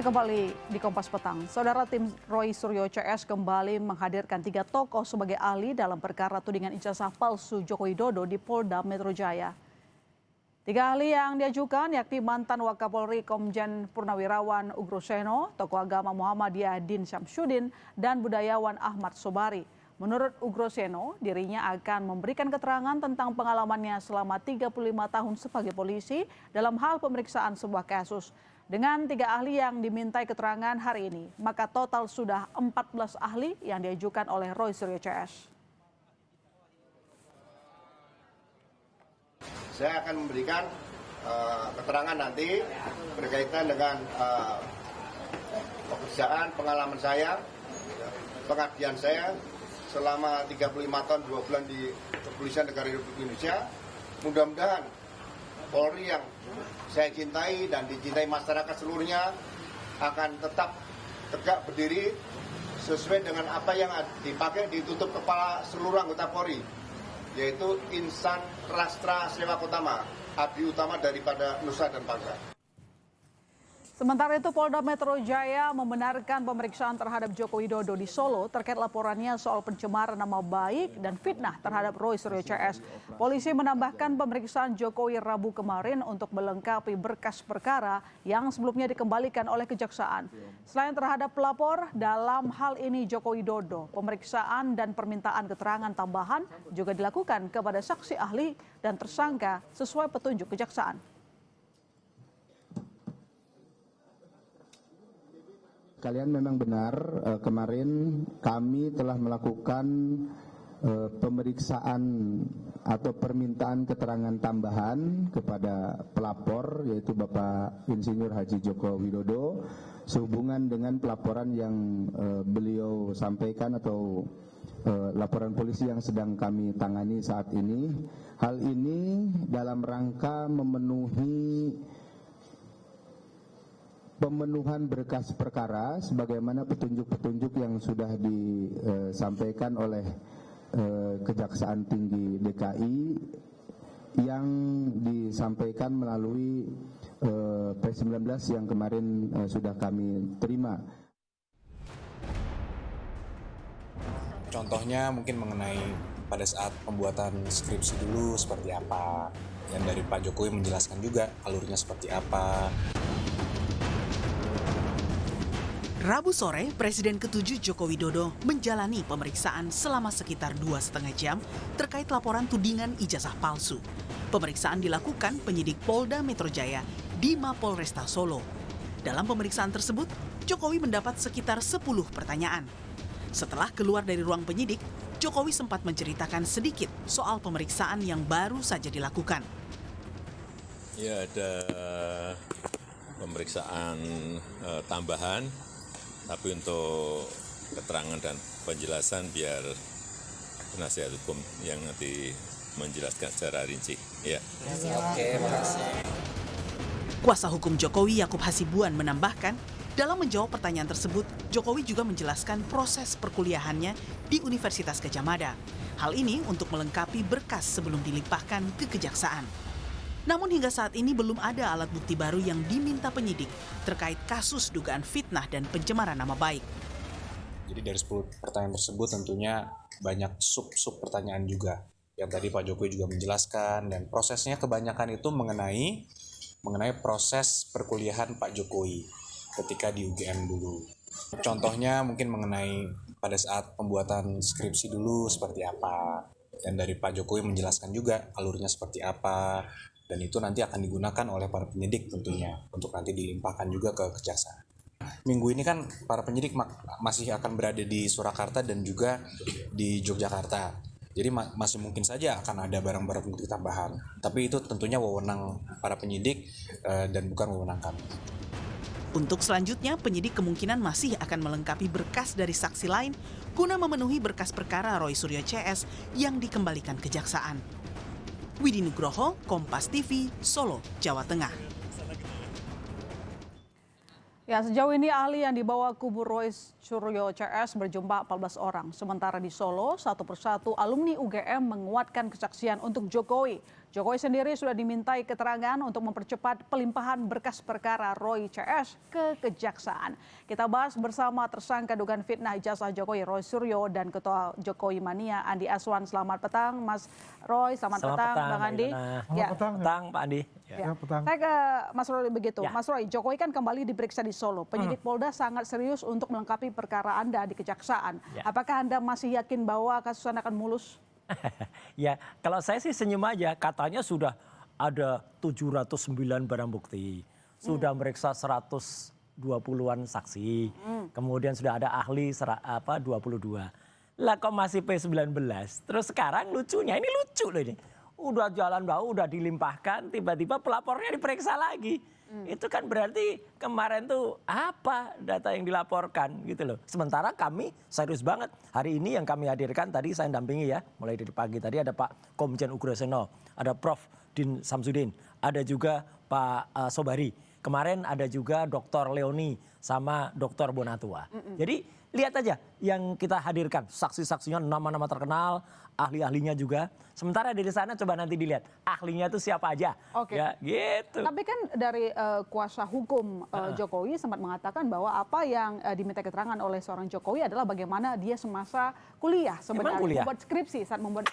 Kembali di Kompas Petang, Saudara tim Roy Suryo CS kembali menghadirkan 3 tokoh sebagai ahli dalam perkara tudingan ijazah palsu Joko Widodo di Polda Metro Jaya. 3 ahli yang diajukan yakni mantan Wakapolri Komjen Purnawirawan Ugroseno, tokoh agama Muhammadiyah Din Syamsuddin, dan budayawan Ahmad Sobari. Menurut Ugroseno, dirinya akan memberikan keterangan tentang pengalamannya selama 35 tahun sebagai polisi dalam hal pemeriksaan sebuah kasus. Dengan 3 ahli yang dimintai keterangan hari ini, maka total sudah 14 ahli yang diajukan oleh Roy Suryo CS. Saya akan memberikan keterangan nanti berkaitan dengan pekerjaan, pengalaman saya, pengabdian saya selama 35 tahun 2 bulan di Kepolisian Negara Republik Indonesia. Mudah-mudahan Polri yang saya cintai dan dicintai masyarakat seluruhnya akan tetap tegak berdiri sesuai dengan apa yang dipakai ditutup kepala seluruh anggota Polri, yaitu insan rastra sewak utama, abdi utama daripada Nusa dan Bangsa. Sementara itu, Polda Metro Jaya membenarkan pemeriksaan terhadap Joko Widodo di Solo terkait laporannya soal pencemaran nama baik dan fitnah terhadap Roy Suryo CS. Polisi menambahkan pemeriksaan Jokowi Rabu kemarin untuk melengkapi berkas perkara yang sebelumnya dikembalikan oleh Kejaksaan. Selain terhadap pelapor, dalam hal ini Joko Widodo, pemeriksaan dan permintaan keterangan tambahan juga dilakukan kepada saksi ahli dan tersangka sesuai petunjuk Kejaksaan. Kalian memang benar, kemarin kami telah melakukan pemeriksaan atau permintaan keterangan tambahan kepada pelapor, yaitu Bapak Insinyur Haji Joko Widodo, sehubungan dengan pelaporan yang beliau sampaikan atau laporan polisi yang sedang kami tangani saat ini. Hal ini dalam rangka pemenuhan berkas perkara sebagaimana petunjuk-petunjuk yang sudah disampaikan oleh Kejaksaan Tinggi DKI yang disampaikan melalui P19 yang kemarin sudah kami terima. Contohnya mungkin mengenai pada saat pembuatan skripsi dulu seperti apa, dan dari Pak Jokowi menjelaskan juga alurnya seperti apa. Rabu sore, Presiden ke-7 Joko Widodo menjalani pemeriksaan selama sekitar 2,5 jam terkait laporan tudingan ijazah palsu. Pemeriksaan dilakukan penyidik Polda Metro Jaya di Mapolresta Solo. Dalam pemeriksaan tersebut, Jokowi mendapat sekitar 10 pertanyaan. Setelah keluar dari ruang penyidik, Jokowi sempat menceritakan sedikit soal pemeriksaan yang baru saja dilakukan. Ya, ada pemeriksaan tambahan. Tapi untuk keterangan dan penjelasan biar penasihat hukum yang nanti menjelaskan secara rinci. Ya. Oke, makasih. Kuasa hukum Jokowi Yakub Hasibuan menambahkan, dalam menjawab pertanyaan tersebut, Jokowi juga menjelaskan proses perkuliahannya di Universitas Gadjah Mada. Hal ini untuk melengkapi berkas sebelum dilimpahkan ke Kejaksaan. Namun hingga saat ini belum ada alat bukti baru yang diminta penyidik terkait kasus dugaan fitnah dan pencemaran nama baik. Jadi dari 10 pertanyaan tersebut tentunya banyak sub pertanyaan juga. Yang tadi Pak Jokowi juga menjelaskan, dan prosesnya kebanyakan itu mengenai proses perkuliahan Pak Jokowi ketika di UGM dulu. Contohnya mungkin mengenai pada saat pembuatan skripsi dulu seperti apa. Dan dari Pak Jokowi menjelaskan juga alurnya seperti apa. Dan itu nanti akan digunakan oleh para penyidik tentunya untuk nanti dilimpahkan juga ke Kejaksaan. Minggu ini kan para penyidik masih akan berada di Surakarta dan juga di Yogyakarta. Jadi masih mungkin saja akan ada barang-barang bukti tambahan. Tapi itu tentunya wewenang para penyidik dan bukan wewenang kami. Untuk selanjutnya, penyidik kemungkinan masih akan melengkapi berkas dari saksi lain guna memenuhi berkas perkara Roy Suryo CS yang dikembalikan Kejaksaan. Widi Nugroho, Kompas TV, Solo, Jawa Tengah. Ya, sejauh ini ahli yang dibawa kubu Roy Suryo CS berjumlah 14 orang. Sementara di Solo, satu persatu alumni UGM menguatkan kesaksian untuk Jokowi. Jokowi sendiri sudah dimintai keterangan untuk mempercepat pelimpahan berkas perkara Roy CS ke Kejaksaan. Kita bahas bersama tersangka dugaan fitnah ijazah Jokowi Roy Suryo dan Ketua Jokowi Mania Andi Aswan. Selamat petang Mas Roy, selamat petang Bang Andi. Selamat petang Pak Andi. Ya. Saya ke Mas Roy begitu. Mas Roy, Jokowi kan kembali diperiksa di Solo. Penyidik Polda sangat serius untuk melengkapi perkara Anda di Kejaksaan. Apakah Anda masih yakin bahwa kasus Anda akan mulus? Ya, kalau saya sih senyum aja. Katanya sudah ada 709 barang bukti. Sudah meriksa 120-an saksi. Kemudian sudah ada ahli 22. Lah kok masih P19? Terus sekarang lucunya, ini lucu loh ini. Udah jalan bau, udah dilimpahkan, tiba-tiba pelapornya diperiksa lagi. Itu kan berarti kemarin tuh apa data yang dilaporkan gitu loh. Sementara kami serius banget. Hari ini yang kami hadirkan tadi saya dampingi ya. Mulai dari pagi tadi ada Pak Komjen Ugraseno, ada Prof Din Samsudin, ada juga Pak Sobari. Kemarin ada juga Dr. Leoni sama Dr. Bonatua. Jadi lihat aja yang kita hadirkan. Saksi-saksinya nama-nama terkenal, ahli-ahlinya juga. Sementara dari sana coba nanti dilihat ahlinya itu siapa aja. Oke. Ya, gitu. Tapi kan dari kuasa hukum Jokowi sempat mengatakan bahwa apa yang diminta keterangan oleh seorang Jokowi adalah bagaimana dia semasa kuliah sebenarnya membuat skripsi saat membuat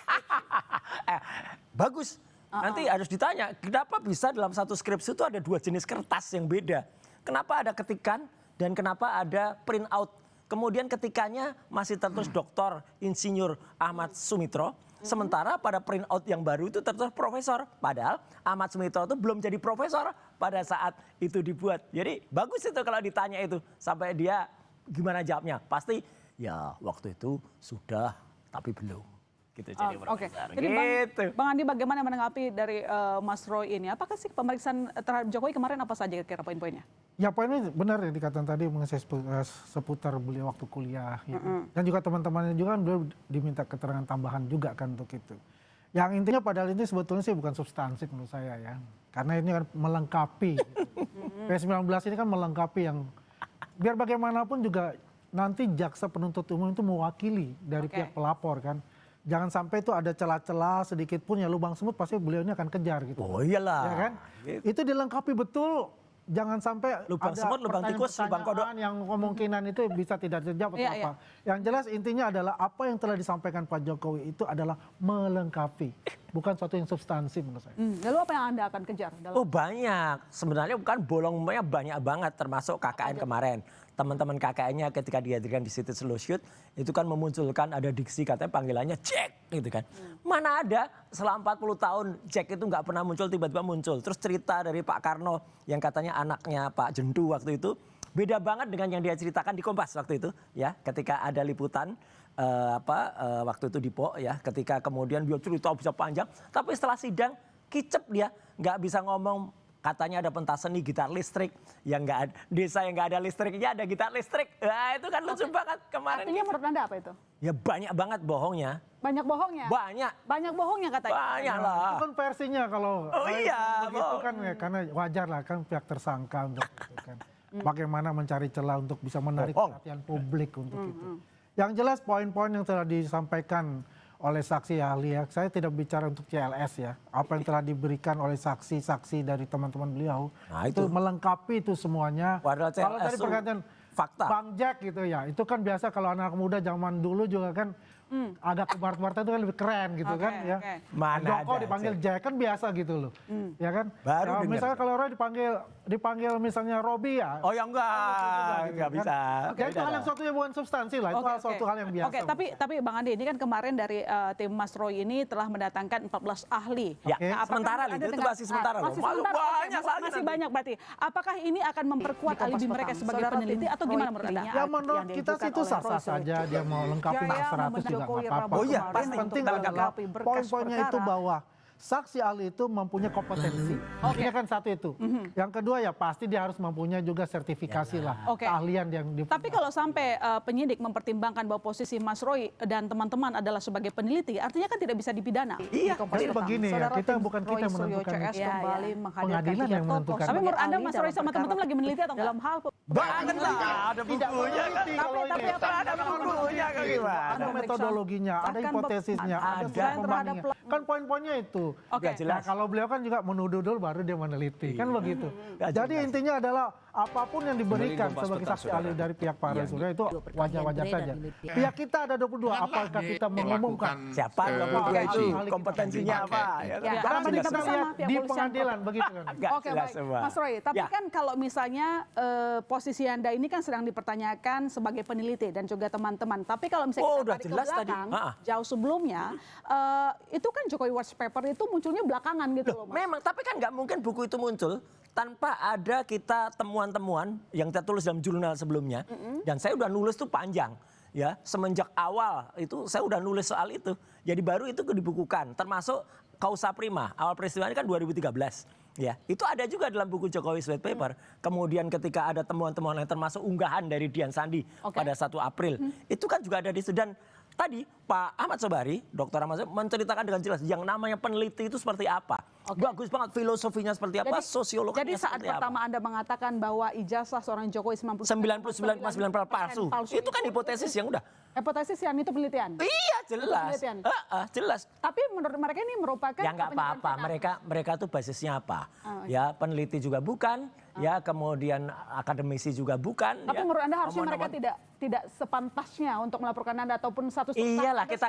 Bagus. Nanti harus ditanya, kenapa bisa dalam satu skripsi itu ada 2 jenis kertas yang beda? Kenapa ada ketikan dan kenapa ada print out? Kemudian ketikannya masih tertulis Dr. Insinyur Ahmad Sumitro. Sementara pada print out yang baru itu tertulis profesor. Padahal Ahmad Sumitro itu belum jadi profesor pada saat itu dibuat. Jadi bagus itu kalau ditanya itu. Sampai dia gimana jawabnya? Pasti ya waktu itu sudah tapi belum. Gitu jadi profesor. Jadi gitu. Bang Andi bagaimana menanggapi dari Mas Roy ini? Apakah sih pemeriksaan terhadap Jokowi kemarin apa saja kira poin-poinnya? Ya poinnya benar yang dikatakan tadi mengenai seputar beliau waktu kuliah. Ya. Dan juga teman-temannya juga kan beliau diminta keterangan tambahan juga kan untuk itu. Yang intinya padahal ini sebetulnya sih bukan substansi menurut saya ya. Karena ini kan melengkapi. Gitu. P19 ini kan melengkapi yang biar bagaimanapun juga nanti jaksa penuntut umum itu mewakili dari pihak pelapor kan. Jangan sampai itu ada celah-celah sedikit pun ya lubang semut pasti beliau ini akan kejar gitu. Oh iyalah. Ya kan? Itu dilengkapi betul. Jangan sampai lubang ada semut, lubang tikus, lubang kodok yang kemungkinan itu bisa tidak terjawab atau apa. Yang jelas intinya adalah apa yang telah disampaikan Pak Jokowi itu adalah melengkapi. Bukan suatu yang substansi menurut saya. Lalu apa yang Anda akan kejar? Oh banyak. Sebenarnya bukan bolongnya banyak banget termasuk KKN kemarin. Teman-teman KKN-nya ketika dihadirkan di situs Loshoot itu kan memunculkan ada diksi katanya panggilannya Jack gitu kan. Mana ada selama 40 tahun Jack itu nggak pernah muncul tiba-tiba muncul. Terus cerita dari Pak Karno yang katanya anaknya Pak Jendu waktu itu beda banget dengan yang dia ceritakan di Kompas waktu itu ya ketika ada liputan waktu itu di PO ya ketika kemudian dia cerita bisa panjang tapi setelah sidang kicep dia nggak bisa ngomong. Katanya ada pentas seni gitar listrik yang nggak ada, desa yang nggak ada listriknya ada gitar listrik. Nah, itu kan lucu banget kemarin. Artinya menurut Anda apa itu? Ya banyak banget bohongnya. Banyak bohongnya? Banyak. Banyak bohongnya katanya? Banyak lah. Itu kan versinya kalau iya, begitu kan ya karena wajar lah kan pihak tersangka untuk itu kan. Bagaimana mencari celah untuk bisa menarik perhatian publik untuk itu. Yang jelas poin-poin yang telah disampaikan oleh saksi ahli ya, saya tidak bicara untuk CLS ya, apa yang telah diberikan oleh saksi-saksi dari teman-teman beliau, itu melengkapi itu semuanya. Kalau tadi perkataan fakta. Bang Jack gitu ya, itu kan biasa kalau anak muda zaman dulu juga kan agak kebar-kebar itu kan lebih keren gitu kan ya. Mana Joko ada, dipanggil Jack kan biasa gitu loh, ya kan. Baru ya, misalnya kalau Roy dipanggil misalnya Robi ya. Oh ya enggak bisa. Ya itu hal yang suatu yang bukan substansi lah, itu suatu hal yang biasa. Oke, tapi Bang Andi ini kan kemarin dari tim Mas Roy ini telah mendatangkan 14 ahli. Ya, sementara itu masih sementara loh. Banyak lagi. Masih banyak berarti. Apakah ini akan memperkuat alibi mereka sebagai peneliti atau gimana menurut Anda? Ya menurut kita sih itu sah-sah saja dia mau lengkapi 100 juga nggak apa-apa. Oh iya, yang penting adalah poin-poinnya itu bahwa saksi ahli itu mempunyai kompetensi. Ini kan satu itu. Yang kedua ya pasti dia harus mempunyai juga sertifikasi lah. Keahlian yang Tapi kalau sampai penyidik mempertimbangkan bahwa posisi Mas Roy dan teman-teman adalah sebagai peneliti, artinya kan tidak bisa dipidana. Iya, jadi begini ya, kita bukan kita menentukan kembali pengadilan yang menentukan. Tapi menurut Anda Mas Roy sama teman-teman lagi meneliti atau dalam hal banget lah, ada bukunya kan. Tapi apa ada bukunya kan gimana? Ada metodologinya, ada hipotesisnya, ada pembandingnya. Kan poin-poinnya itu. itu. Oke. Nah, kalau beliau kan juga menuduh dulu baru dia meneliti, kan begitu. Jadi intinya adalah apapun yang diberikan sebagai saksi ahli dari pihak Pak Roy Suryo itu wajar-wajar saja. Pihak kita ada 22, apakah kita mengumumkan Siapa 22 itu kompetensinya apa? Karena tadi kita lihat di pengadilan begitu kan. Oke, baik. Mas Roy, tapi kan kalau misalnya posisi Anda ini kan sedang dipertanyakan sebagai peneliti dan juga teman-teman. Tapi kalau misalnya kita udah tarik ke jelas tadi. belakang, jauh sebelumnya, itu kan Jokowi Watch Paper itu munculnya belakangan gitu loh, Mas. Memang, tapi kan nggak mungkin buku itu muncul tanpa ada kita temuan-temuan yang kita tulis dalam jurnal sebelumnya. Dan saya udah nulis tuh panjang. Ya, semenjak awal itu saya udah nulis soal itu. Jadi baru itu dibukukan, termasuk Causa Prima. Awal peristiwa ini kan 2013. Ya, itu ada juga dalam buku Jokowi White Paper. Kemudian ketika ada temuan-temuan yang termasuk unggahan dari Dian Sandi pada 1 April. Itu kan juga ada di situ. Dan tadi Pak Ahmad Sobari, Dr. Ahmad Sobari menceritakan dengan jelas yang namanya peneliti itu seperti apa. Bagus banget filosofinya seperti apa, sosiologinya jadi saat seperti pertama apa. Anda mengatakan bahwa ijazah seorang Jokowi 99,9% palsu. Itu kan hipotesis yang udah. Hipotesis yang itu penelitian. Iya, jelas. Penelitian. Jelas. Tapi menurut mereka ini merupakan Ya nggak apa-apa, mereka tuh basisnya apa? Ya peneliti juga bukan, ya kemudian akademisi juga bukan. Tapi ya. menurut Anda harusnya mereka tidak sepantasnya untuk melaporkan Anda ataupun satu. Iyalah, kita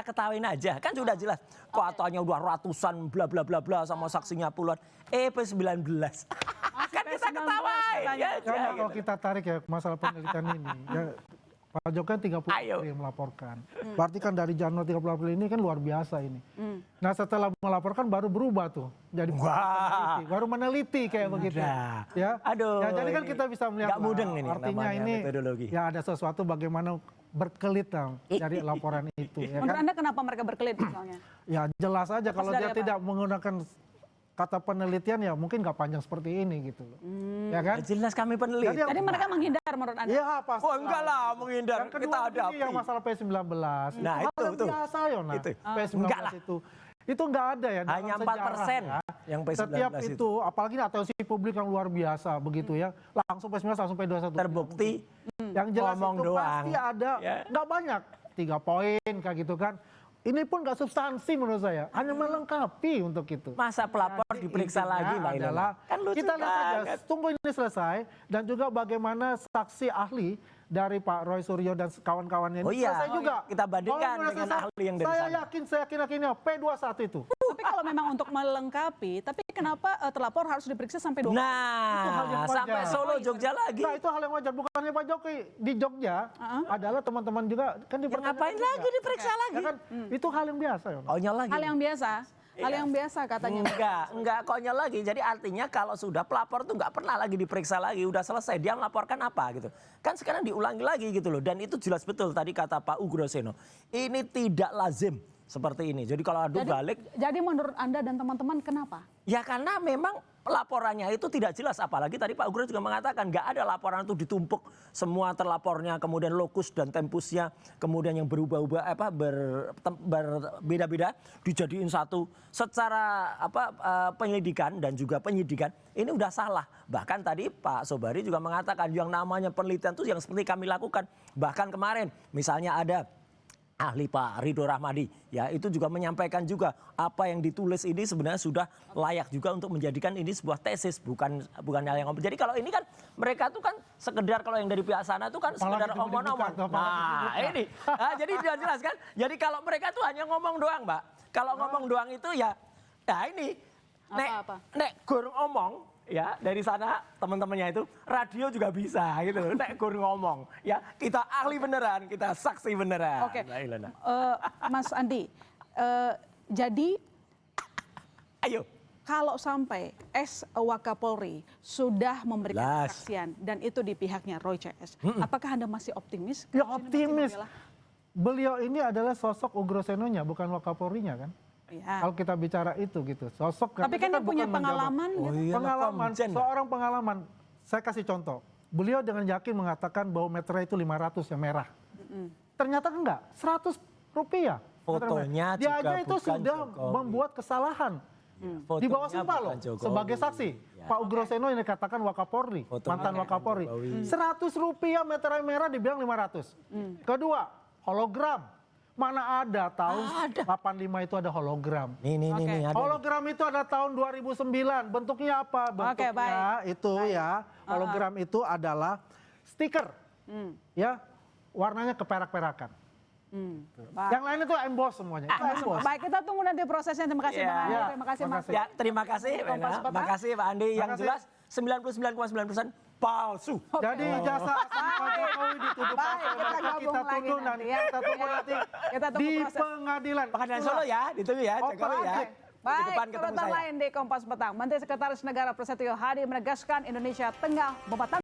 ketahuin aja, kan sudah jelas. Katanya udah ratusan bla bla bla bla sama saksinya puluhan. P19. Kan kita ketawain. Ya, Karena kalau kita tarik ya masalah penelitian ini, ya, Pak Jokowi kan 30 April yang melaporkan. Berarti kan dari Januari 30 April ini kan luar biasa ini. Nah setelah melaporkan baru berubah tuh. Jadi baru meneliti kayak begitu. Ya. Aduh. Ya, jadi kan kita bisa melihat nggak mudeng ini artinya ini metodologi. ya ada sesuatu bagaimana berkelit dari laporan itu. Ya Menurut kan? Anda kenapa mereka berkelit misalnya? Ya jelas aja kalau dia dari apa? tidak menggunakan kata penelitian ya mungkin nggak panjang seperti ini gitu loh. Ya kan? Jelas kami peneliti. Jadi mereka menghindar menurut Anda? Ya pasti. Oh enggak lah menghindar. Yang kedua Kita hadapi. ini yang masalah P19. Nah, itu hal yang itu. biasa Yona. Itu. P19 Enggak lah. itu enggak ada ya. dalam Hanya sejarah 4% ya. yang P19 Setiap itu, apalagi atensi publik yang luar biasa begitu ya. Langsung P19 langsung P21. Terbukti Yang jelas ngomong itu doang. pasti ada, nggak banyak. 3 poin kayak gitu kan. Ini pun nggak substansi menurut saya, hanya melengkapi untuk itu. Masa pelapor Jadi diperiksa lagi Mbak Ilona? adalah Kan lucu kita lihat saja, banget. tunggu ini selesai dan juga bagaimana saksi ahli dari Pak Roy Suryo dan kawan-kawannya ini selesai juga. Kita bandingkan Kalau sudah dengan selesai, ahli yang dari saya sana. yakinnya P21 itu. Tapi kalau memang untuk melengkapi, tapi kenapa terlapor harus diperiksa sampai 2 kali? Itu hal yang Nah, wajar. sampai Solo, Jogja lagi. Nah itu hal yang wajar, bukannya Pak Jokowi di Jogja adalah teman-teman juga kan dipertanyakan ngapain juga. lagi diperiksa lagi? Ya kan? Itu hal yang biasa ya. Konyol lagi. Hal yang biasa. Hal yang biasa katanya. Enggak konyol lagi. Jadi artinya kalau sudah pelapor tuh nggak pernah lagi diperiksa lagi, udah selesai. Dia melaporkan apa gitu. Kan sekarang diulangi lagi gitu loh. Dan itu jelas betul tadi kata Pak Ugroseno. Ini tidak lazim seperti ini. Jadi kalau adu balik. Jadi menurut Anda dan teman-teman kenapa? Ya karena memang laporannya itu tidak jelas. Apalagi tadi Pak Ugro juga mengatakan nggak ada laporan itu ditumpuk semua terlapornya, kemudian lokus dan tempusnya, kemudian yang berubah-ubah berbeda-beda dijadiin satu. Secara penyelidikan dan juga penyidikan ini udah salah. Bahkan tadi Pak Sobari juga mengatakan yang namanya penelitian itu yang seperti kami lakukan. Bahkan kemarin misalnya ada ahli Pak Ridho Rahmadi, ya itu juga menyampaikan juga apa yang ditulis ini sebenarnya sudah layak juga untuk menjadikan ini sebuah tesis, bukan hal yang. Jadi kalau ini kan mereka tuh kan sekedar kalau yang dari pihak sana tuh kan sekedar omong-omong. Nah ini, jadi sudah jelas kan. Jadi kalau mereka tuh hanya ngomong doang, Mbak. Kalau ngomong doang itu ya, nah ini, nek gur ngomong. Ya dari sana teman-temannya itu radio juga bisa gitu nek gur ngomong ya kita ahli beneran, kita saksi beneran. Oke. Mas Andi, jadi ayo kalau sampai Wakapolri sudah memberikan kesaksian dan itu di pihaknya Roy CS, apakah Anda masih optimis? Ya optimis. Beliau ini adalah sosok Ugrosenonya bukan Wakapolrinya kan. Ya. Kalau kita bicara itu gitu, sosok. Tapi kan dia punya pengalaman. Pengalaman, seorang pengalaman. Saya kasih contoh. Beliau dengan yakin mengatakan bahwa meterai itu 500 yang merah. Ternyata enggak, 100 rupiah. Fotonya dia juga aja itu bukan sudah Jokowi. membuat kesalahan. Di bawah sumpah loh, sebagai saksi. Ya. Pak Ugroseno yang dikatakan Wakapolri, mantan Wakapolri. 100 rupiah meterai merah dibilang 500. Kedua, hologram. Mana ada tahun 85 itu ada hologram. Nih, ada. Hologram itu ada tahun 2009. Bentuknya apa? Bentuknya baik. itu ya. Hologram itu adalah stiker. Ya, warnanya keperak-perakan. Yang lain itu emboss semuanya. Itu emboss. Baik, kita tunggu nanti prosesnya. Terima kasih Bang Andi. Ya, Terima kasih Mas. Ya, terima kasih, Kompas Petang. terima kasih Pak Andi. Yang kasih. jelas 99,9% palsu. Jadi jasa asli Pak Jokowi dituduh Baik, palsu. kita Maka gabung kita lagi tunggu nanti nanti. ya. Kita tunggu nanti Kita tunggu di proses. pengadilan. Pengadilan Solo ya, ditunggu ya, Oh, Jokowi ya. baik. Di depan Baik, ketemu sorotan saya. lain di Kompas Petang. Menteri Sekretaris Negara Prasetyo Hadi menegaskan Indonesia tengah membatasi